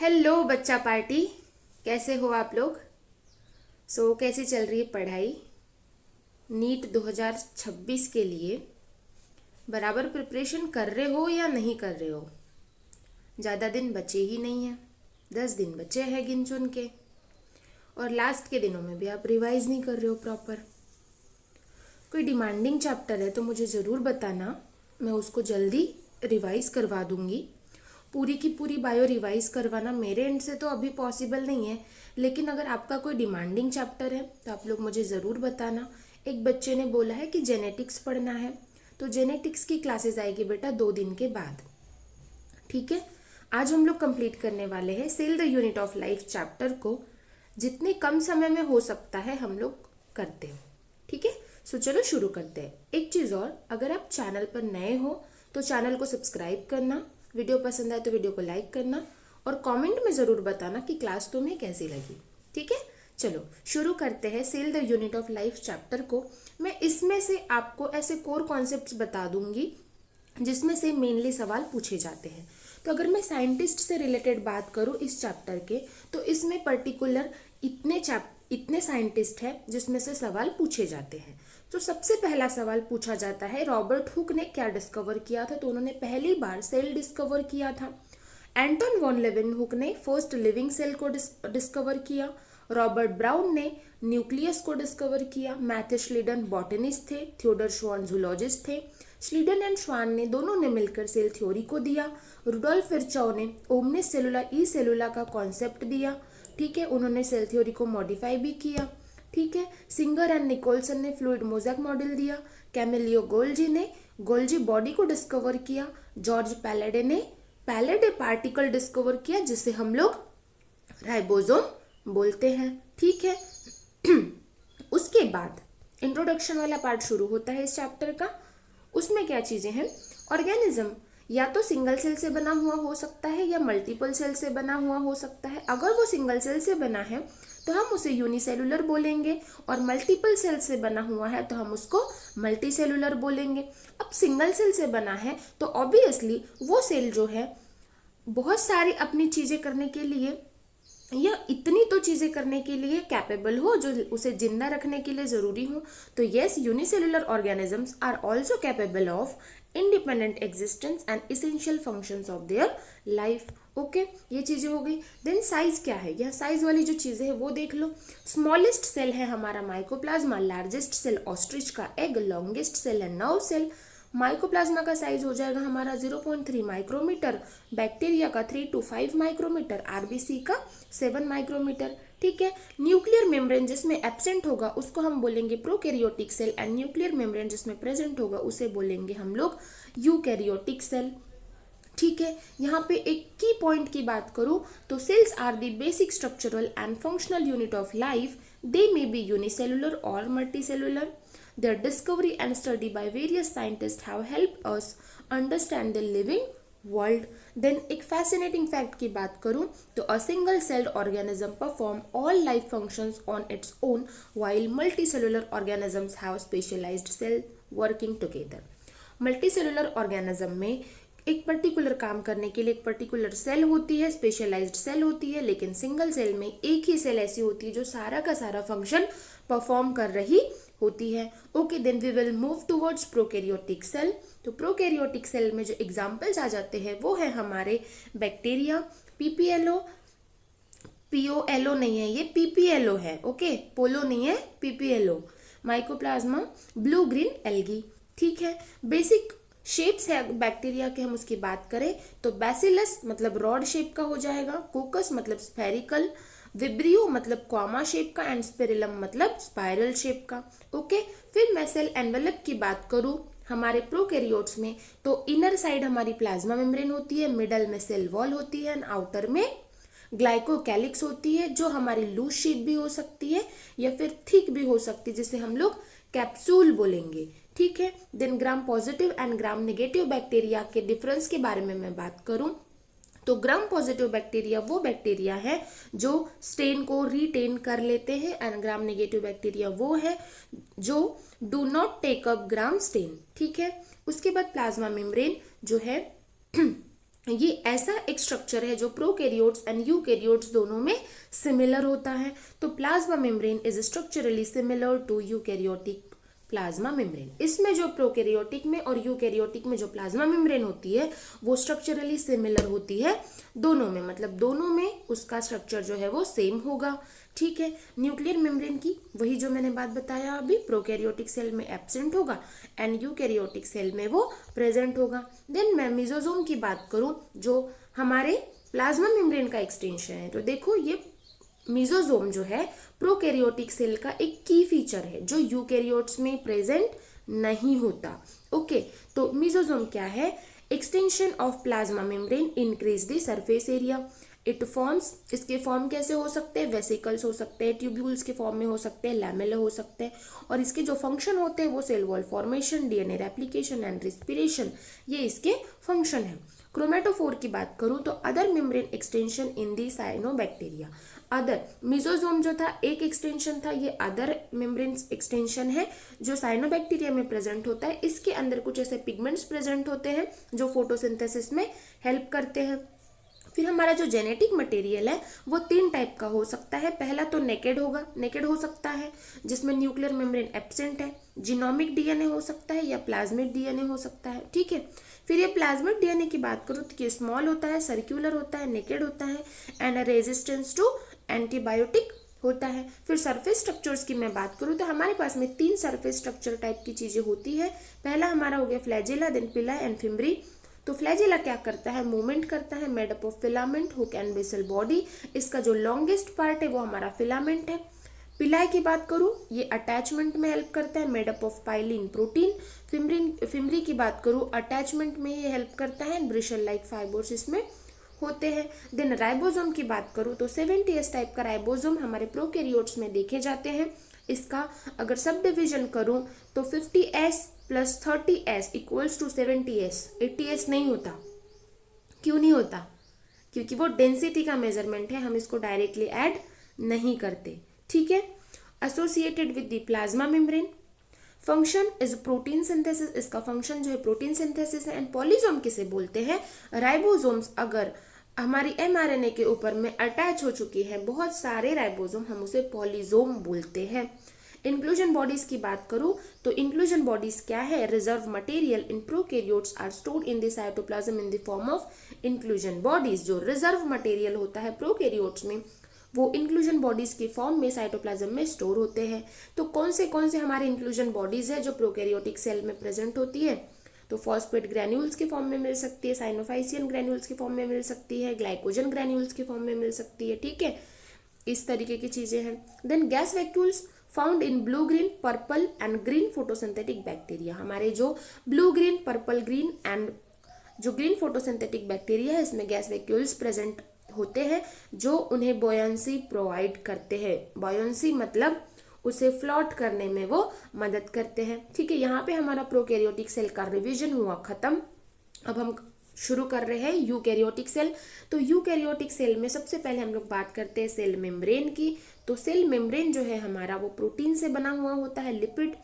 Hello बच्चा party, कैसे हो आप लोग। कैसी चल रही है पढ़ाई। नीट 2026 के लिए बराबर प्रिपरेशन कर रहे हो या नहीं कर रहे हो। ज़्यादा दिन बचे ही नहीं हैं, 10 दिन बचे हैं गिन चुन के। और लास्ट के दिनों में भी आप रिवाइज नहीं कर रहे हो प्रॉपर। कोई डिमांडिंग चैप्टर है तो मुझे ज़रूर बताना, मैं उसको जल्दी रिवाइज करवा दूंगी। पूरी की पूरी बायो रिवाइज करवाना मेरे एंड से तो अभी पॉसिबल नहीं है, लेकिन अगर आपका कोई डिमांडिंग चैप्टर है तो आप लोग मुझे ज़रूर बताना। एक बच्चे ने बोला है कि जेनेटिक्स पढ़ना है, तो जेनेटिक्स की क्लासेस आएगी बेटा 2 दिन के बाद। ठीक है, आज हम लोग कंप्लीट करने वाले हैं cell the unit of life chapter को। जितने कम समय में हो सकता है हम लोग करते हैं। ठीक है, चलो शुरू करते हैं। एक चीज़ और, अगर आप चैनल पर नए हो तो चैनल को सब्सक्राइब करना, वीडियो पसंद आए तो वीडियो को लाइक करना और कमेंट में ज़रूर बताना कि क्लास तुम्हें कैसी लगी। ठीक है, चलो शुरू करते हैं cell the unit of life chapter को। मैं इसमें से आपको ऐसे कोर कॉन्सेप्ट्स बता दूंगी जिसमें से मेनली सवाल पूछे जाते हैं। तो अगर मैं साइंटिस्ट से रिलेटेड बात करूं इस चैप्टर के, तो इसमें पर्टिकुलर इतने साइंटिस्ट हैं जिसमें से सवाल पूछे जाते हैं। तो सबसे पहला सवाल पूछा जाता है, रॉबर्ट हुक ने क्या डिस्कवर किया था। तो उन्होंने पहली बार सेल डिस्कवर किया था। एंटन वॉन लेवेनहुक ने फर्स्ट लिविंग सेल को डिस्कवर किया। रॉबर्ट ब्राउन ने न्यूक्लियस को डिस्कवर किया। मैथ्यू श्लीडन बॉटनिस्ट थे, थियोडर श्वान जूलॉजिस्ट थे। श्लीडन एंड श्वान ने दोनों ने मिलकर सेल थ्योरी को दिया। रुडोल्फ विर्चॉव ने ओमनिस सेलुला ई सेलुला का कॉन्सेप्ट दिया। ठीक है, उन्होंने सेल थ्योरी को मॉडिफाई भी किया। ठीक है, सिंगर एंड निकोलसन ने फ्लूइड मोज़ेक मॉडल दिया। कैमिलियो गोल्जी ने गोल्जी बॉडी को डिस्कवर किया। जॉर्ज पैलेडे ने पैलेडे पार्टिकल डिस्कवर किया, जिसे हम लोग राइबोसोम बोलते हैं। ठीक है, उसके बाद इंट्रोडक्शन वाला पार्ट शुरू होता है इस चैप्टर का। उसमें क्या चीजें हैं, ऑर्गेनिज्म या तो सिंगल सेल से बना हुआ हो सकता है या मल्टीपल सेल से बना हुआ हो सकता है। अगर वो सिंगल सेल से बना है तो हम उसे यूनिसेलुलर बोलेंगे, और मल्टीपल सेल से बना हुआ है तो हम उसको मल्टीसेलुलर बोलेंगे। अब सिंगल सेल से बना है तो ऑब्वियसली वो सेल जो है बहुत सारी अपनी चीजें करने के लिए या इतनी तो चीजें करने के लिए कैपेबल हो जो उसे जिंदा रखने के लिए जरूरी हो। तो yes, unicellular organisms are also capable of independent existence and essential functions of their life. Okay, ये चीजें हो गई। देन साइज क्या है, यह साइज वाली जो चीजें है वो देख लो। स्मॉलेस्ट सेल है हमारा माइकोप्लाज्मा, लार्जेस्ट सेल ऑस्ट्रिच का एग, लॉन्गेस्ट सेल है नर्व सेल। माइकोप्लाज्मा का साइज हो जाएगा हमारा 0.3 माइक्रोमीटर, बैक्टीरिया का 3 to 5 माइक्रोमीटर, आरबीसी का 7 माइक्रोमीटर। ठीक है, न्यूक्लियर मेम्ब्रेन जिसमें एब्सेंट होगा उसको हम बोलेंगे prokaryotic cell, and nuclear membrane जिसमें प्रेजेंट होगा उसे बोलेंगे हम लोग यूकैरियोटिक सेल। ठीक है, यहाँ पे एक की पॉइंट की बात करूं तो cells are the basic structural and functional unit of life. They may be unicellular और multicellular. Their discovery and study by various scientists have helped us understand the living world. Then एक fascinating fact की बात करूं तो a single celled organism perform all life functions on its own while multicellular organisms have specialized cell working together. Multicellular organism में एक particular काम करने के लिए एक पर्टिकुलर सेल होती है, स्पेशलाइज्ड सेल होती है, लेकिन सिंगल सेल में एक ही सेल ऐसी होती है जो सारा का सारा फंक्शन परफॉर्म कर रही होती है। Okay, then we will move towards prokaryotic cell. तो प्रोकैरियोटिक सेल में जो एग्जांपल्स आ जाते हैं वो है हमारे बैक्टीरिया, पीपीएलओ, पीओएलओ नहीं है ये, पीपीएलओ है। ओके, पोलो नहीं है, PPLO. Mycoplasma, blue green algae. ठीक है, बेसिक शेप्स है बैक्टीरिया के, हम उसकी बात करें तो बैसिलस मतलब रॉड शेप का हो जाएगा, कोकस मतलब स्फेरिकल, विब्रियो मतलब क्वामा शेप का, एंड स्पिरिलम मतलब स्पाइरल शेप का। ओके, फिर मैं सेल एनवेलप की बात करूं हमारे प्रोकैरियोट्स में तो इनर साइड हमारी प्लाज्मा मेम्ब्रेन होती है, मिडल में सेल वॉल होती है, एंड आउटर में ग्लाइकोकैलिक्स होती है जो हमारी लूज शेप भी हो सकती है या फिर थिक भी हो सकती है, जिसे हम लोग कैप्सूल बोलेंगे। ठीक है, then gram positive and gram negative bacteria के डिफरेंस के बारे में मैं बात करूं तो ग्राम पॉजिटिव बैक्टीरिया वो बैक्टीरिया है जो स्टेन को रिटेन कर लेते हैं, एंड ग्राम नेगेटिव बैक्टीरिया वो है जो do not take up gram stain. ठीक है, उसके बाद प्लाज्मा मेम्ब्रेन जो है ये ऐसा एक स्ट्रक्चर है जो प्रोकैरियोट्स एंड यूकैरियोट्स दोनों में सिमिलर होता है। तो plasma membrane is structurally similar to eukaryotic plasma membrane. इसमें जो प्रोकैरियोटिक में और यूकैरियोटिक में जो प्लाज्मा मेम्ब्रेन होती है वो स्ट्रक्चरली सिमिलर होती है दोनों में, मतलब दोनों में उसका स्ट्रक्चर जो है वो सेम होगा। ठीक है, न्यूक्लियर मेम्ब्रेन की वही जो मैंने बात बताया अभी, प्रोकैरियोटिक सेल में एब्सेंट होगा एंड यूकैरियोटिक सेल में वो प्रेजेंट होगा। देन मैं मेसोसोम की बात करूं जो हमारे प्लाज्मा मेम्ब्रेन का एक्सटेंशन है, तो देखो ये मेसोसोम जो है प्रोकैरियोटिक सेल का एक की फीचर है जो यूकैरियोट्स में प्रेजेंट नहीं होता। ओके, तो मेसोसोम क्या है? Extension of plasma membrane increase the surface area. It forms, इसके फॉर्म कैसे हो सकते हैं? वेसिकल्स हो सकते हैं, ट्यूब्यूल्स के फॉर्म में हो सकते हैं, लैमेला हो सकते हैं, और इसके जो फंक्शन होते हैं वो cell wall formation, DNA replication and respiration, ये इसके फंक्शन है। क्रोमेटोफोर की बात करूं तो other membrane extension in the cyanobacteria. Other mesosome जो था एक एक्सटेंशन था, ये अदर मेम्ब्रेन एक्सटेंशन है जो साइनोबैक्टीरिया में प्रेजेंट होता है। इसके अंदर कुछ ऐसे पिगमेंट्स प्रेजेंट होते हैं जो फोटोसिंथेसिस में हेल्प करते हैं। फिर हमारा जो जेनेटिक मटेरियल है वो 3 टाइप का हो सकता है। पहला तो नेकेड होगा, नेकेड हो सकता है जिसमें न्यूक्लियर मेम्ब्रेन एब्सेंट है। जीनोमिक डीएनए हो सकता है या प्लाज्मिड डीएनए हो सकता है। ठीक है, फिर ये प्लाज्मिड डीएनए की बात करूँ तो ये स्मॉल होता है, सर्कुलर होता है, नेकेड होता है एंड रेजिस्टेंस टू एंटीबायोटिक होता है। फिर सरफेस स्ट्रक्चर्स की मैं बात करूँ तो हमारे पास में 3 सरफेस स्ट्रक्चर टाइप की चीजें होती है। पहला हमारा हो गया flagella, then pili and fimbriae. तो फ्लैजिला क्या करता है? मूवमेंट करता है, made up of filament, hook and basal body. इसका जो लॉन्गेस्ट पार्ट है वो हमारा फिलामेंट है। पिलाए की बात करूं, ये अटैचमेंट में हेल्प करता है, made up of pilin protein. Fimbriae की बात करूं, अटैचमेंट में ये हेल्प करता है, ब्रिशल लाइक फाइबर्स इसमें होते हैं। देन राइबोसोम की बात करूं तो 70S टाइप का राइबोसोम हमारे प्रोकैरियोट्स में देखे जाते हैं। इसका अगर सब डिविजन करूं तो 50S plus 30S equals to 70S। 80S नहीं होता। क्यों नहीं होता? क्योंकि वो डेंसिटी का मेजरमेंट है, हम इसको डायरेक्टली ऐड नहीं करते। ठीक है, associated with the plasma membrane. Function is protein synthesis, इसका फंक्शन जो है प्रोटीन सिंथेसिस है। एंड पॉलीसोम किसे बोलते हैं? राइबोसोम्स अगर हमारी एमआरएनए के ऊपर में अटैच हो चुकी है बहुत सारे राइबोसोम, हम उसे पॉलीसोम बोलते हैं। इंक्लूजन बॉडीज की बात करूं तो इंक्लूजन बॉडीज क्या है? Reserve material in prokaryotes are stored in the cytoplasm in the form of inclusion bodies. जो रिजर्व मटेरियल होता है प्रोकैरियोट्स में वो इंक्लूजन बॉडीज के फॉर्म में साइटोप्लाज्म में स्टोर होते हैं। तो कौन से हमारे इंक्लूजन बॉडीज है जो प्रोकैरियोटिक सेल में प्रेजेंट होती है? तो फॉस्फेट ग्रैन्यूल्स के फॉर्म में मिल सकती है, साइनोफाइसियन ग्रैन्यूल्स के फॉर्म में मिल सकती है, ग्लाइकोजन ग्रैन्यूल्स के फॉर्म में मिल सकती है। ठीक है, इस तरीके की चीजें हैं। Then gas vacuoles found in blue, green, purple and green photosynthetic bacteria. हमारे जो blue, green, purple, green and जो ग्रीन फोटोसिंथेटिक बैक्टीरिया है इसमें गैस वैक्यूल्स प्रेजेंट होते हैं जो उन्हें बॉयंसी प्रोवाइड करते हैं। बॉयंसी मतलब उसे फ्लॉट करने में वो मदद करते हैं। ठीक है, यहाँ पे हमारा प्रोकैरियोटिक सेल का रिवीजन हुआ खत्म। अब हम शुरू कर रहे हैं यूकैरियोटिक सेल। तो यूकैरियोटिक सेल में सबसे पहले हम लोग बात करते हैं सेल मेम्ब्रेन की। तो सेल मेम्ब्रेन जो है हमारा वो प्रोटीन से बना हुआ होता है, लिपिड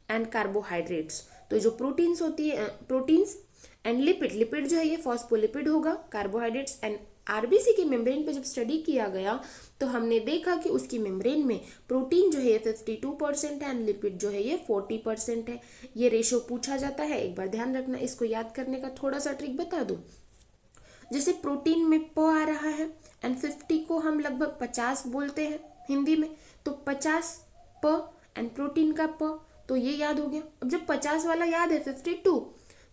एंड कार्बोहाइड्रेट्स। तो जो प्रोटीन्स होती है, प्रोटीन्स एंड लिपिड, लिपिड जो है ये फॉस्फोलिपिड होगा, कार्बोहाइड्रेट्स एंड आरबीसी की मेम्ब्रेन पे जब स्टडी किया गया तो हमने देखा कि उसकी मेम्ब्रेन में प्रोटीन जो है 52% है एंड लिपिड जो है ये 40% है। ये रेशो पूछा जाता है, एक बार ध्यान रखना। इसको याद करने का थोड़ा सा ट्रिक बता दूं। जैसे प्रोटीन में प आ रहा है एंड 50 को हम लगभग 50 बोलते हैं हिंदी में, तो 50 प एंड प्रोटीन का प, तो ये याद हो गया। अब जब 50 वाला याद है 52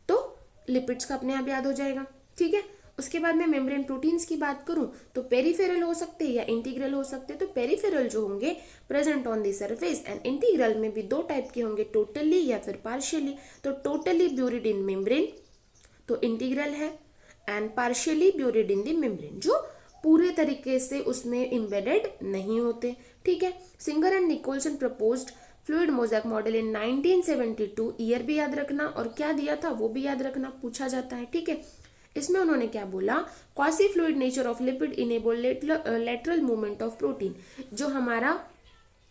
तो लिपिड्स का अपने आप याद हो जाएगा। ठीक है, उसके बाद में मेम्ब्रेन प्रोटीन्स की बात करूं तो पेरिफेरल हो सकते हैं या इंटीग्रल हो सकते हैं। तो पेरिफेरल जो होंगे present on the surface and integral में भी 2 टाइप के होंगे, टोटली या फिर पार्शियली। तो टोटली ब्यूरिड इन मेम्ब्रेन तो इंटीग्रल है and partially buried in the membrane जो पूरे तरीके से उसमें इम्बेडेड नहीं होते। ठीक है, Singer and Nicolson proposed fluid mosaic model in 1972। Year भी याद रखना और क्या दिया था वो भी याद रखना, पूछा जाता है। ठीक है, इसमें उन्होंने क्या बोला? Quasi fluid nature of lipid enable lateral movement of protein. जो हमारा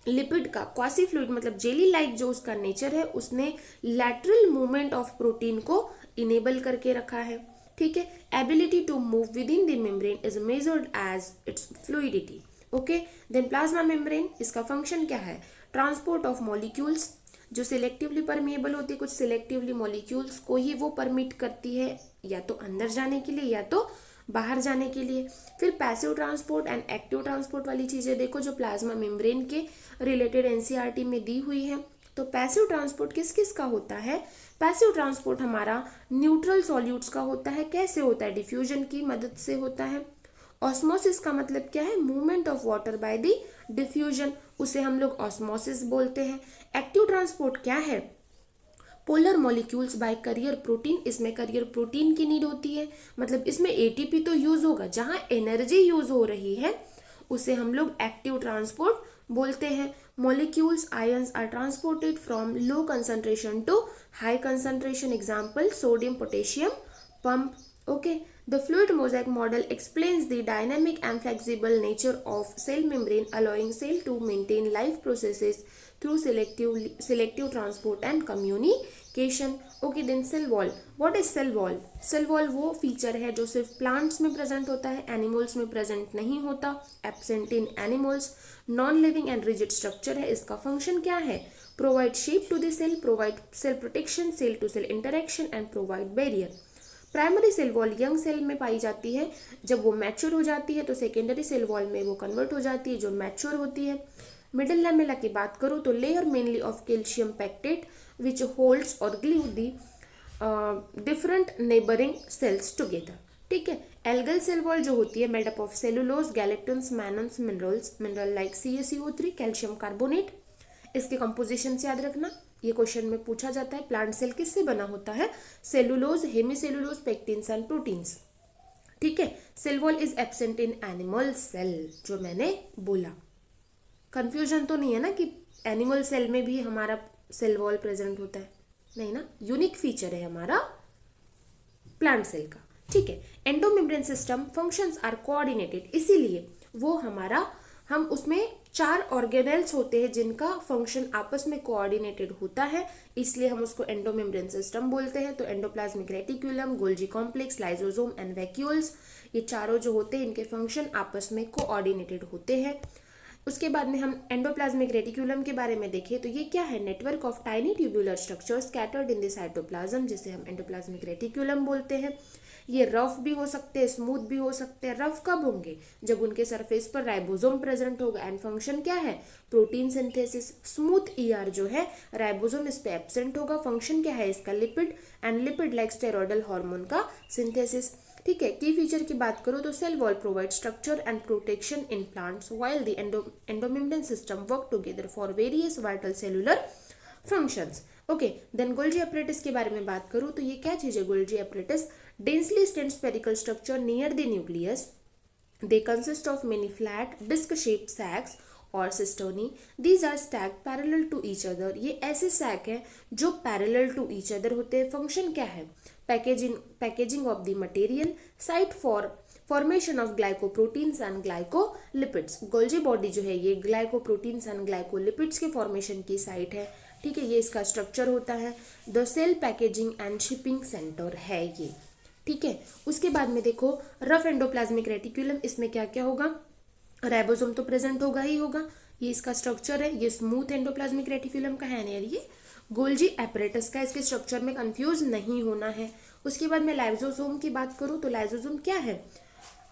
लिपिड का क्वासी फ्लूइड मतलब जेली लाइक जो उसका नेचर है उसने लैटरल मूवमेंट ऑफ प्रोटीन को इनेबल करके रखा है। ठीक है। Ability to move within the membrane is measured as its fluidity. Okay, then plasma membrane, इसका फंक्शन क्या है? ट्रांसपोर्ट ऑफ मॉलिक्यूल्स, जो सिलेक्टिवली परमिएबल होती है, कुछ सिलेक्टिवली मॉलिक्यूल्स को ही वो परमिट करती है या तो अंदर जाने के लिए या तो बाहर जाने के लिए। फिर passive transport and active transport वाली चीजें देखो जो प्लाज्मा मेम्ब्रेन के रिलेटेड एनसीईआरटी में दी हुई है। तो पैसिव ट्रांसपोर्ट किस किस का होता है? पैसिव ट्रांसपोर्ट हमारा न्यूट्रल सॉल्यूट्स का होता है। कैसे होता है? डिफ्यूजन की मदद से होता है। ऑस्मोसिस का मतलब क्या है? Movement of water by the diffusion, उसे हम लोग ऑस्मोसिस बोलते हैं। एक्टिव ट्रांसपोर्ट क्या है? Polar molecules by carrier protein, इसमें करियर प्रोटीन की नीड होती है, मतलब इसमें एटीपी तो यूज होगा, जहां एनर्जी यूज हो रही है उसे हम लोग एक्टिव ट्रांसपोर्ट बोलते हैं। Molecules ions are transported from low concentration to high concentration, example sodium potassium pump. Okay, the fluid mosaic model explains the dynamic and flexible nature of cell membrane, allowing cell to maintain life processes through selective transport and communication. Okay, then cell wall. What is cell wall? Cell wall वो feature है जो सिर्फ plants में present होता है, animals में present नहीं होता, absent in animals, non living and rigid structure है। इसका फंक्शन क्या है? Provide shape to the cell, provide cell protection, cell to cell interaction and provide barrier. Primary cell wall young cell में पाई जाती है, जब वो मैच्योर हो जाती है तो सेकेंडरी सेल वॉल में वो कन्वर्ट हो जाती है जो मैच्योर होती है। मिडिल लैमेला की बात करूँ तो layer mainly of calcium pectate which holds और glue the different neighbouring cells together. ठीक है। एल्गल सेल वॉल जो होती है made up of cellulose, galactans, mannans, mineral like CaCO3, calcium carbonate. इसके कंपोजिशन से याद रखना, ये क्वेश्चन में पूछा जाता है। प्लांट सेल किससे बना होता है? Cellulose, hemicellulose, pectins and proteins. ठीक है। Cell wall is absent in animal cell, जो मैंने बोला। कंफ्यूजन तो नहीं है ना कि एनिमल सेल में भी हमारा सेल वॉल प्रेजेंट होता है? नहीं ना, यूनिक फीचर है हमारा प्लांट सेल का। ठीक है। Endomembrane system functions are coordinated, इसीलिए वो हमारा, हम उसमें 4 ऑर्गेनेल्स होते हैं जिनका फंक्शन आपस में कोऑर्डिनेटेड होता है, इसलिए हम उसको एंडोमेम्ब्रेन सिस्टम बोलते हैं। तो endoplasmic reticulum, Golgi complex, lysosome and vacuoles, ये चारों जो होते हैं इनके फंक्शन आपस में कोऑर्डिनेटेड होते हैं। उसके बाद में हम एंडोप्लाज्मिक रेटिकुलम के बारे में देखें तो ये क्या है? Network of tiny tubular structure scattered in the cytoplasm, जिसे हम एंडोप्लाज्मिक रेटिकुलम बोलते हैं। ये रफ भी हो सकते हैं, स्मूथ भी हो सकते हैं। रफ कब होंगे? जब उनके सरफेस पर राइबोसोम प्रेजेंट होगा एंड फंक्शन क्या है? Protein synthesis. स्मूथ ER जो है राइबोसोम इस पे एब्सेंट होगा, फंक्शन क्या है इसका? Lipid and lipid like steroidal hormone का सिंथेसिस। ठीक है। की फीचर की बात करो तो cell wall provide structure and protection in plants while the endomembrane system work together for various vital cellular functions. Okay, then Golgi apparatus के बारे में बात करूं तो ये क्या चीज है? Golgi apparatus densely stent spherical structure near the nucleus. They consist of many flat disc-shaped sacs और cisternae. These are stacked parallel to each other. ये ऐसे sac हैं जो parallel to each other होते हैं। Function क्या है? Packaging of the material, site for formation of glycoproteins and glycolipids. Golgi body जो है ये glycoproteins and glycolipids के formation की साइट है। ठीक है, ये इसका स्ट्रक्चर होता है। The cell packaging and shipping centre है ये। ठीक है। उसके बाद में देखो रफ एंडोप्लाज्मिक रेटिकुलम, इसमें क्या क्या होगा? राइबोसोम तो प्रेजेंट होगा ही होगा, ये इसका स्ट्रक्चर है। ये स्मूथ एंडोप्लाज्मिक रेटिकुलम का है यार, ये गोल्जी एपरेटस का, इसके स्ट्रक्चर में कंफ्यूज नहीं होना है। उसके बाद में लाइसोसोम की बात करूं तो लाइसोसोम क्या है?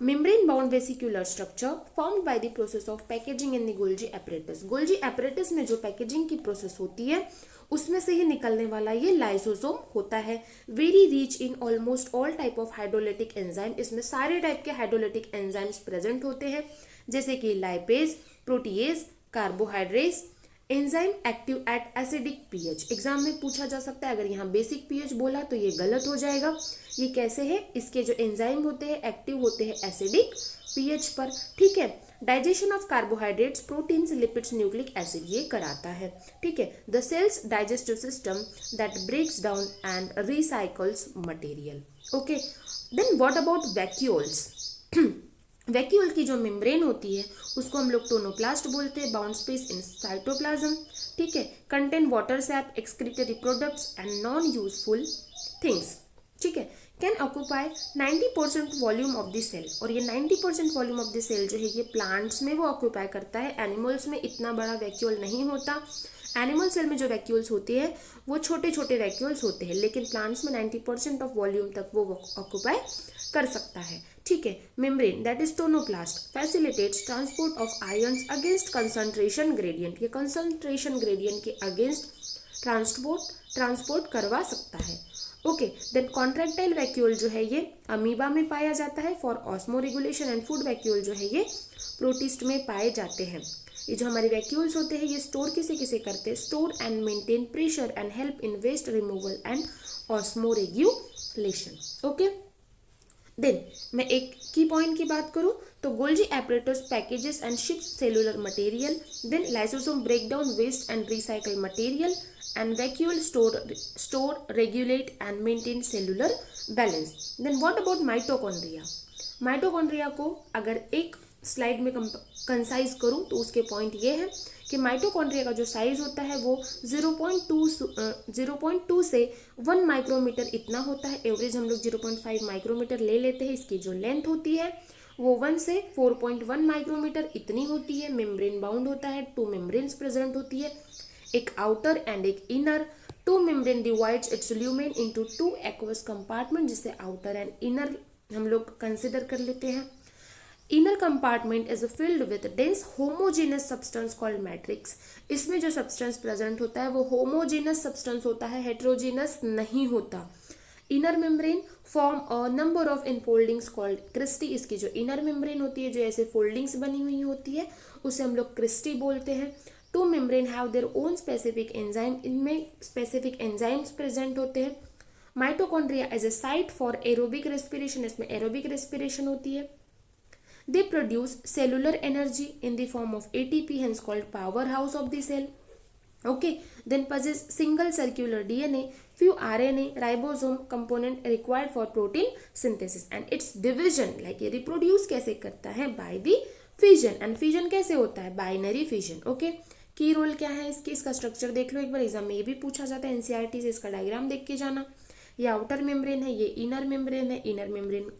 Membrane bound vesicular structure formed by the process of packaging in the Golgi apparatus. Golgi apparatus में जो पैकेजिंग की प्रोसेस होती है उसमें से ही निकलने वाला ये लाइसोसोम होता है। Very rich in almost all type of hydrolytic enzyme, इसमें सारे टाइप के हाइड्रोलिटिक एंजाइम्स प्रेजेंट होते हैं, जैसे कि lipase, protease, carbohydrase. Enzyme active at acidic pH, exam में पूछा जा सकता है। अगर यहाँ बेसिक पीएच बोला तो ये गलत हो जाएगा। ये कैसे है? इसके जो एंजाइम होते हैं एक्टिव होते हैं एसिडिक पीएच पर। ठीक है। Digestion of carbohydrates, proteins, lipids, nucleic acid ये कराता है। ठीक है। The cell's digestive system that breaks down and recycles material. Okay, then what about vacuoles? Vacuole की जो मेम्ब्रेन होती है उसको हम लोग टोनोप्लास्ट बोलते हैं। Bound space in cytoplasm. ठीक है। Contain water sap, excretory products and non useful things. ठीक है। Can occupy 90% volume of the cell, और ये 90% वॉल्यूम ऑफ द सेल जो है ये प्लांट्स में वो ऑक्यूपाई करता है। एनिमल्स में इतना बड़ा वैक्यूल नहीं होता। एनिमल सेल में जो वैक्यूल्स होते हैं वो छोटे छोटे वैक्यूल्स होते हैं, लेकिन प्लांट्स में 90% ऑफ वॉल्यूम तक वो ऑक्यूपाई कर सकता है। ठीक है। Membrane that is tonoplast facilitates transport of ions against concentration gradient, ये कंसंट्रेशन ग्रेडियंट के अगेंस्ट ट्रांसपोर्ट करवा सकता है। ओके। देन कॉन्ट्रैक्टाइल वैक्यूल जो है ये अमीबा में पाया जाता है for osmo regulation, and food vacuole जो है ये प्रोटिस्ट में पाए जाते हैं। ये जो हमारे वैक्यूल्स होते हैं ये स्टोर किसे किसे करते हैं, store and maintain pressure and help in waste removal and osmoregulation. Okay. Then मैं एक की पॉइंट की बात करूं तो Golgi apparatus packages and ships cellular material, then lysosome break down waste and recycle material, and vacuole store, regulate and maintain cellular balance. Then what about mitochondria? Mitochondria को अगर एक slide में concise करूं तो उसके पॉइंट ये है कि माइटोकॉन्ड्रिया का जो साइज होता है वो 0.2 से 1 माइक्रोमीटर इतना होता है। एवरेज हम लोग 0.5 माइक्रोमीटर ले लेते हैं। इसकी जो लेंथ होती है वो 1 से 4.1 माइक्रोमीटर इतनी होती है। मेम्ब्रेन बाउंड होता है, 2 मेम्ब्रेन्स प्रेजेंट होती है, एक आउटर एंड एक inner. 2 membrane divides it's lumen into 2 aqueous compartment, जिसे आउटर एंड इनर हम लोग कंसिडर कर लेते हैं। Inner compartment is filled with dense homogeneous substance called matrix. इसमें जो सब्सटेंस प्रेजेंट होता है वो होमोजेनस सब्सटेंस होता है, हेट्रोजेनस नहीं होता। Inner membrane form a number of infoldings called cristae. इसकी जो इनर मेम्ब्रेन होती है जो ऐसे फोल्डिंग्स बनी हुई होती है उसे हम लोग क्रिस्टी बोलते हैं। 2 membrane have their own specific enzyme, इनमें स्पेसिफिक एंजाइम्स प्रेजेंट होते हैं। Mitochondria as a site for aerobic respiration, इसमें एरोबिक रेस्पिरेशन होती है। They produce cellular energy in the form of ATP, hence called powerhouse of the cell. Okay, then possess single circular DNA, few RNA, ribosome component required for protein synthesis, and its division like ये reproduce कैसे करता है by the fission, and fission कैसे होता है binary fission। okay, की role क्या है इसकी, इसका स्ट्रक्चर देख लो एक बार, एग्जाम में ये भी पूछा जाता है एनसीईआरटी से। इसका डायग्राम देख के जाना। ये आउटर मेम्ब्रेन है, ये इनर मेम्ब्रेन है, इनर मेम्ब्रेन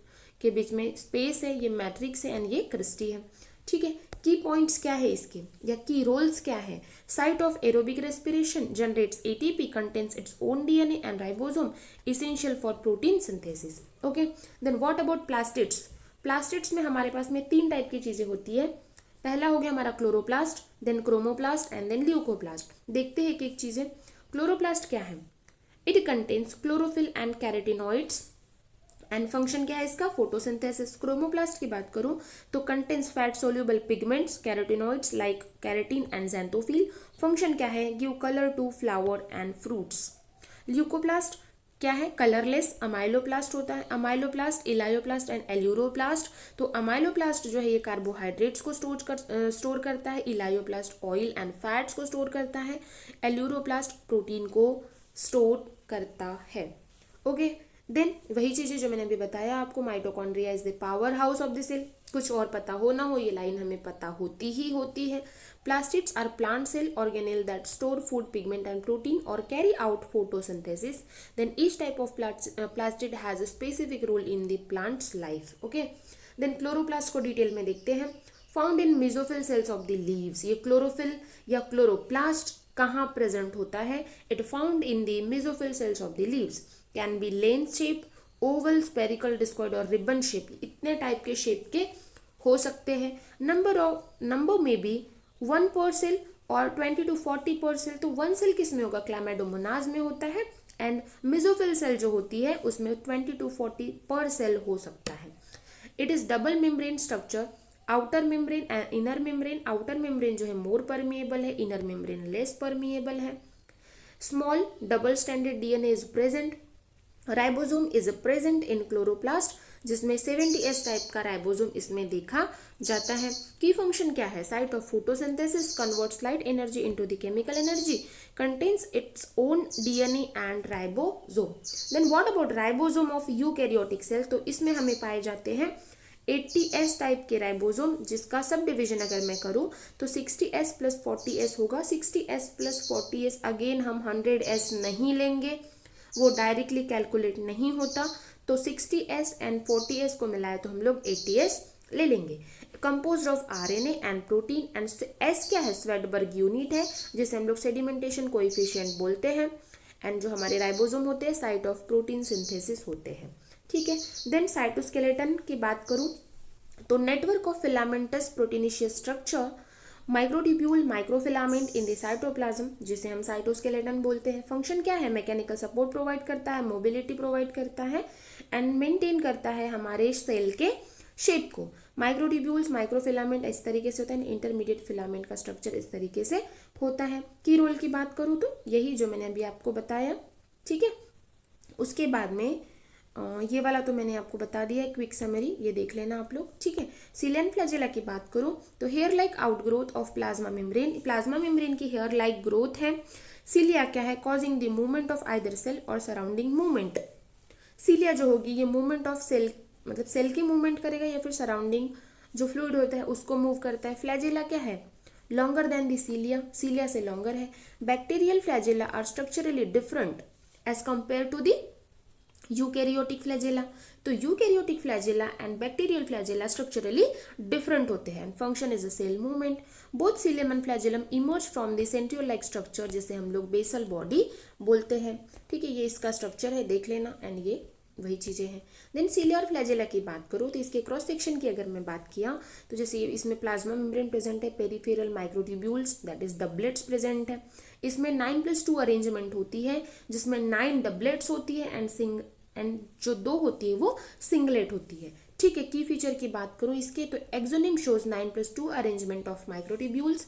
के बीच में स्पेस है, ये मैट्रिक्स है एंड ये क्रिस्टी है। ठीक है। की पॉइंट्स क्या है इसके या की रोल्स क्या है, site of aerobic respiration, generates ATP, contains its own DNA and ribosome, essential for protein synthesis. Okay. Then what about plastids. Plastids में हमारे पास में 3 टाइप की चीजें होती है। पहला हो गया हमारा chloroplast, then chromoplast and then leucoplast. देखते हैं एक चीजें। क्लोरोप्लास्ट क्या है, it contains chlorophyll and carotenoids, and function क्या है इसका, फोटोसिंथेसिस। क्रोमोप्लास्ट की बात करूं तो contains fat soluble pigments, carotenoids like carotene and xanthophyll. Function क्या है, give colour to flower and fruits. Leucoplast क्या है, कलरलेस अमाइलोप्लास्ट होता है। Amyloplast, elaioplast and aleuroplast. तो अमाइलोप्लास्ट जो है ये कार्बोहाइड्रेट्स को स्टोर करता है, इलायोप्लास्ट ऑयल एंड फैट्स को स्टोर करता है, एल्यूरोप्लास्ट प्रोटीन को स्टोर करता है। ओके। देन वही चीजें जो मैंने अभी बताया आपको, mitochondria is the powerhouse of the cell. कुछ और पता हो ना हो ये लाइन हमें पता होती ही होती है। Plastids are plant cell organelle that store food, pigment and protein और carry out photosynthesis. Then each type of plastid has a specific role in the plant's life. Okay. Then chloroplast को detail में देखते हैं। Found in mesophyll cells of the leaves. ये chlorophyll या chloroplast कहाँ present होता है, it found in the mesophyll cells of the leaves. Can be lens shape, oval, spherical, discoid और रिबन शेप, इतने टाइप के शेप के हो सकते हैं। नंबर में भी 1 पर सेल और 20 to 40 पर सेल। तो 1 सेल किस में होगा, क्लैमाइडोमोनाज में होता है, एंड मेसोफिल सेल जो होती है उसमें 20 to 40 पर सेल हो सकता है। It is double membrane structure, outer membrane and inner membrane. Outer membrane जो है मोर परमिएबल है, इनर मेम्ब्रेन लेस परमिएबल है। Small double standard DNA is present. Ribosome is present in chloroplast, जिसमें 70S टाइप का ribosome इसमें देखा जाता है। की फंक्शन क्या है, site of photosynthesis, converts light energy into the chemical energy, contains its own DNA and ribosome. Then what about ribosome of eukaryotic cell. तो इसमें हमें पाए जाते हैं 80S टाइप के राइबोसोम, जिसका सब डिविजन अगर मैं करूं तो 60S + 40S होगा। 60S + 40S अगेन हम 100S नहीं लेंगे, वो डायरेक्टली कैलकुलेट नहीं होता। तो 60S एंड 40S को मिलाए तो हम लोग 80S ले लेंगे। Composed of RNA and protein, and S क्या है, स्वेडबर्ग यूनिट है जिसे हम लोग सेडिमेंटेशन कोएफिशिएंट बोलते हैं, एंड जो हमारे राइबोसोम होते हैं साइट ऑफ प्रोटीन सिंथेसिस होते हैं। ठीक है, देन साइटोस्केलेटन की बात करूं तो network of filamentous proteinaceous structure, microtubule, microfilament in the cytoplasm जिसे हम साइटोस्केलेटन बोलते हैं। फंक्शन क्या है, मैकेनिकल सपोर्ट प्रोवाइड करता है, मोबिलिटी प्रोवाइड करता है एंड मेंटेन करता है हमारे सेल के शेप को। माइक्रोट्यूब्यूल्स, माइक्रोफिलामेंट इस तरीके से होता है, इंटरमीडिएट फिलामेंट का स्ट्रक्चर इस तरीके से होता है। की रोल की बात करूँ तो यही जो मैंने अभी आपको बताया। ठीक है, उसके बाद में ये वाला तो मैंने आपको बता दिया है, क्विक समरी, ये देख लेना आप लोग। ठीक है, सीलिया एंड फ्लैजेला की बात करूं तो hair like outgrowth of plasma membrane, plasma membrane की हेयर लाइक ग्रोथ है। सीलिया क्या है, causing the movement of either cell और सराउंडिंग मूवमेंट। सीलिया जो होगी ये मूवमेंट ऑफ सेल, मतलब सेल की मूवमेंट करेगा या फिर सराउंडिंग जो फ्लूइड होता है उसको मूव करता है। फ्लैजेला क्या है, लॉन्गर देन दी सीलिया, सीलिया से लॉन्गर है। Bacterial flagella are structurally different as compared to the eukaryotic flagella. तो eukaryotic flagella and bacterial flagella structurally different होते हैं। Function is a cell movement. Both cilium and flagellum emerge from the centriole like structure जिसे हम लोग basal body बोलते हैं। ठीक है, ये इसका स्ट्रक्चर है, देख लेना, एंड ये वही चीजें हैं। देन सीलिया और फ्लैजेला की बात करूँ तो इसके क्रॉस सेक्शन की अगर मैं बात किया तो जैसे इसमें प्लाज्मा मेम्ब्रेन प्रेजेंट है, peripheral microtubules that is doublets present है। इसमें 9+2 अरेंजमेंट होती है जिसमें 9 डबलेट्स होती है एंड जो 2 होती है वो सिंगलेट होती है। ठीक है, की फीचर की बात करूं इसके तो exonym shows 9+2 arrangement of microtubules.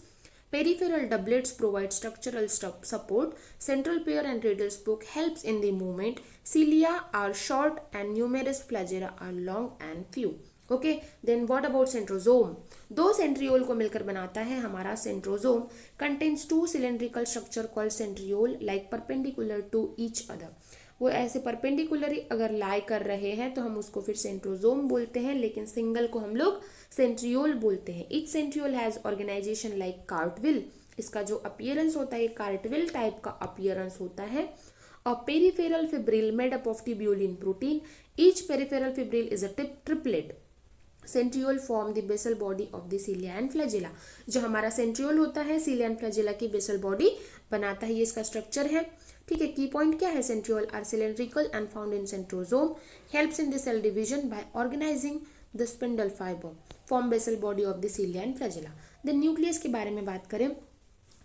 Peripheral doublets provide structural support. Central pair and radial spoke helps in the movement. Cilia are short and numerous flagella are long and few. Okay, then what about centrosome? 2 centriole को मिलकर बनाता है हमारा centrosome. Contains 2 cylindrical structure called centriole like perpendicular to each other. वो ऐसे परपेंडिकुलरी अगर लाई कर रहे हैं तो हम उसको फिर सेंट्रोजोम बोलते हैं, लेकिन सिंगल को हम लोग सेंट्रियोल बोलते हैं। Each centriole has organisation like cartwheel, इसका जो अपीयरेंस होता है कार्टविल टाइप का अपीयरेंस होता है। A peripheral fibril made up of tubulin protein, each peripheral fibril is a triplet. Centriole form the basal body of the cilia and flagella, जो हमारा centriole होता है सीलिया एंड फ्लैजेला की बेसल बॉडी बनाता है, ये इसका स्ट्रक्चर है। ठीक है, की पॉइंट क्या है, centriole are cylindrical and found in centrosome, helps in the cell division by organising the spindle fibre, form basal body of the cilia and flagella. Then nucleus के बारे में बात करें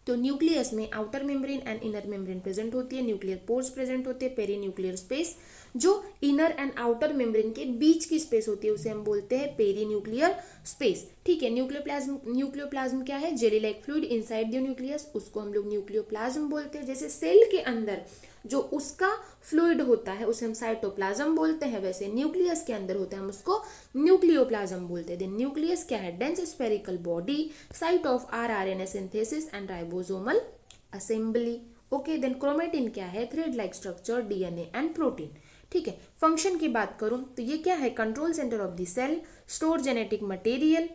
तो न्यूक्लियस में outer membrane and inner membrane present होती है, nuclear pores present होते हैं, पेरी न्यूक्लियर स्पेस जो इनर एंड आउटर मेम्ब्रेन के बीच की स्पेस होती है उसे हम बोलते हैं पेरी न्यूक्लियर स्पेस। ठीक है, न्यूक्लियोप्लाज्म क्या है, jelly like fluid inside the nucleus, उसको हम लोग न्यूक्लियोप्लाज्म बोलते हैं। जैसे सेल के अंदर जो उसका फ्लूइड होता है उसे हम साइटोप्लाज्म बोलते हैं, वैसे न्यूक्लियस के अंदर होता है हम उसको न्यूक्लियोप्लाज्म बोलते हैं। देन न्यूक्लियस क्या है, dense spherical body, site of rRNA synthesis and ribosomal assembly. Okay, then chromatin क्या है, thread like structure, DNA and protein. ठीक है, फंक्शन की बात करूं तो ये क्या है, control centre of the cell, store genetic material,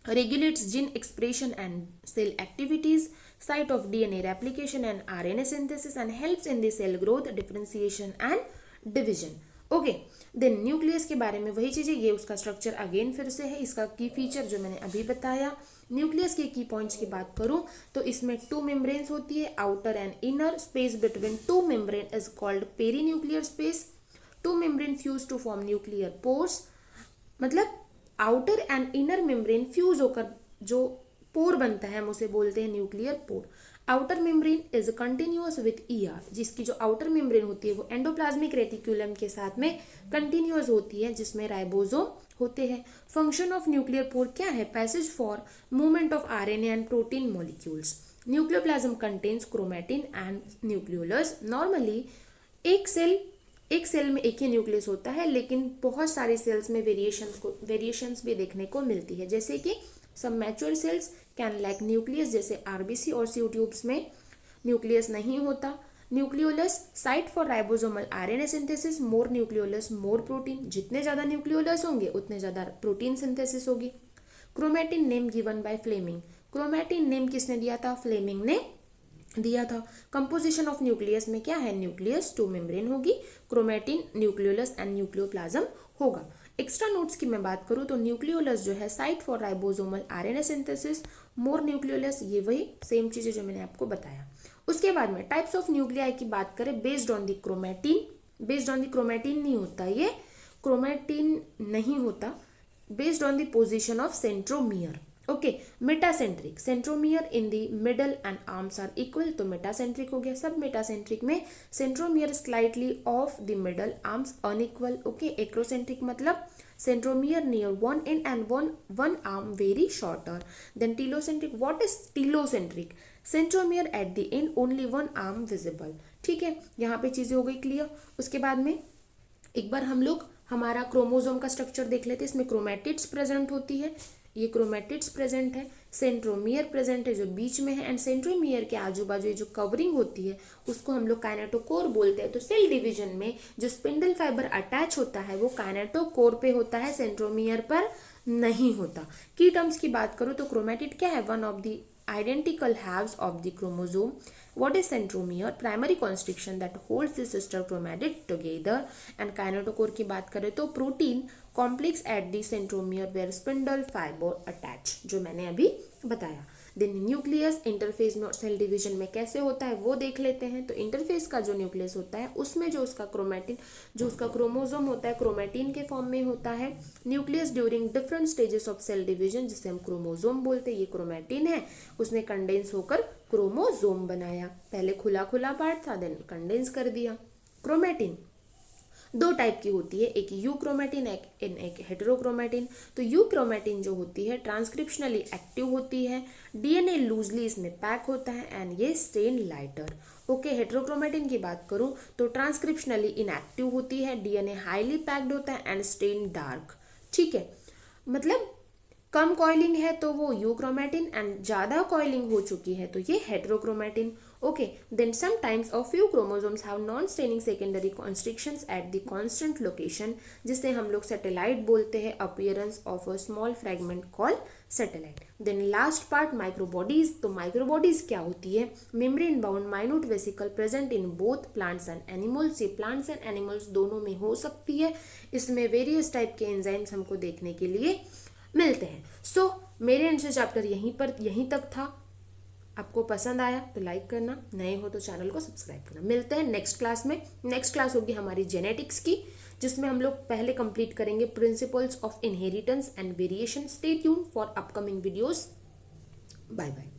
regulates gene expression and cell activities, site of DNA replication and RNA synthesis, and helps in the cell growth, differentiation and division. Okay, then nucleus के बारे में वही चीज़ें, ये उसका structure again फिर से है, इसका की फीचर जो मैंने अभी बताया। न्यूक्लियस के की पॉइंट्स की बात करूं तो इसमें 2 मेम्ब्रेन्स होती है, outer and inner, space between 2 membrane is called perinuclear space. 2 membrane fuse to form nuclear pores, मतलब outer and inner membrane fuse होकर जो पोर बनता है हम उसे बोलते हैं nuclear pore. Outer membrane is continuous with ER, जिसकी जो आउटर मेम्ब्रेन होती है वो एंडोप्लाज्मिक रेटिकुलम के साथ में कंटिन्यूअस होती है जिसमें राइबोसोम होते हैं। फंक्शन ऑफ न्यूक्लियर पोर क्या है, passage for movement of RNA and protein molecules. Nucleoplasm contains chromatin and nucleolus. Normally एक सेल में एक ही न्यूक्लियस होता है, लेकिन बहुत सारे सेल्स में वेरिएशंस भी देखने को मिलती है, जैसे कि some mature cells can lack nucleus, जैसे आरबीसी और सी ट्यूब्स में न्यूक्लियस नहीं होता। Nucleolus site for ribosomal RNA synthesis, more nucleolus more protein, जितने ज्यादा न्यूक्लियोलस होंगे उतने ज्यादा प्रोटीन सिंथेसिस होगी। Chromatin name given by Flemming, chromatin name किसने दिया था, फ्लेमिंग ने दिया था। कंपोजिशन ऑफ न्यूक्लियस में क्या है, न्यूक्लियस टू मेम्ब्रेन होगी, क्रोमेटिन, न्यूक्लियोलस एंड न्यूक्लियोप्लाज्म होगा। एक्स्ट्रा नोट्स की मैं बात करूँ तो न्यूक्लियोलस जो है site for ribosomal RNA synthesis, more nucleolus ये वही सेम चीज़ें जो मैंने आपको बताया। उसके बाद में टाइप्स ऑफ न्यूक्लियाई की बात करें, based on the chromatin, based on the chromatin नहीं होता ये, क्रोमेटिन नहीं होता, based on the position of centromere. Okay, metacentric, centromere in the middle and arms are equal, तो मेटासेंट्रिक हो गया। सब मेटासेंट्रिक में centromere slightly off the middle, arms unequal. Okay, acrocentric मतलब centromere near one end and one arm very shorter. Then telocentric, what is telocentric? Centromere at the end, only one arm visible. ठीक है, यहाँ पे चीजें हो गई clear. उसके बाद में एक बार हम लोग हमारा क्रोमोसोम का स्ट्रक्चर देख लेते हैं। इसमें क्रोमैटिड्स प्रेजेंट होती है, ये क्रोमैटिड्स प्रेजेंट है, सेंट्रोमियर प्रेजेंट है जो बीच में है, एंड सेंट्रोमियर के आजू बाजू जो कवरिंग होती है उसको हम लोग काइनेटोकोर बोलते हैं। तो सेल डिवीजन में जो स्पिंडल फाइबर अटैच होता है वो काइनेटोकोर पे होता है, सेंट्रोमियर पर नहीं होता। की टर्म्स की बात करूँ तो क्रोमैटिड क्या है, one of the identical halves of the chromosome. What is centromere? Primary constriction that holds the sister chromatid together. And kinetochore की बात करें तो protein complex at the centromere where spindle fibre attach, जो मैंने अभी बताया। देन न्यूक्लियस इंटरफेस में cell division में कैसे होता है वो देख लेते हैं। तो इंटरफेस का जो न्यूक्लियस होता है उसमें जो उसका क्रोमैटिन, जो उसका क्रोमोसोम होता है क्रोमैटिन के फॉर्म में होता है। Nucleus during different stages of cell division, जिसे हम क्रोमोसोम बोलते हैं, ये क्रोमैटिन है, उसने कंडेंस होकर क्रोमोसोम बनाया। पहले खुला खुला पार्ट था, देन कंडेंस कर दिया। क्रोमैटिन दो टाइप की होती है, एक यूक्रोमैटिन एक हेटेरोक्रोमैटिन। तो यूक्रोमैटिन जो होती है ट्रांसक्रिप्शनली एक्टिव होती है, डीएनए लूजली इसमें पैक होता है एंड ये स्टेन लाइटर। ओके, हेटेरोक्रोमैटिन की बात करूं तो ट्रांसक्रिप्शनली इनएक्टिव होती है, डीएनए हाईली पैक्ड होता है एंड स्टेन डार्क। ठीक है, मतलब कम कॉइलिंग है तो वो यूक्रोमैटिन एंड ज्यादा कॉइलिंग हो चुकी है तो ये heterochromatin. Okay, then sometimes a few chromosomes have non staining secondary constrictions at the constant location, जिसे हम लोग सैटेलाइट बोलते हैं, appearance of a small fragment call satellite. Then last part microbodies. तो माइक्रोबॉडीज क्या होती है, membrane bound minute vesicle present in both plants and animals. ये प्लांट्स एंड एनिमल्स दोनों में हो सकती है। इसमें वेरियस टाइप के एंजाइम्स हमको देखने के लिए मिलते हैं। सो मेरे आंसर चैप्टर यहीं तक था। आपको पसंद आया तो लाइक करना, नए हो तो चैनल को सब्सक्राइब करना। मिलते हैं नेक्स्ट क्लास में। नेक्स्ट क्लास होगी हमारी जेनेटिक्स की, जिसमें हम लोग पहले कंप्लीट करेंगे principles of inheritance and variation. Stay tuned for upcoming videos. Bye bye.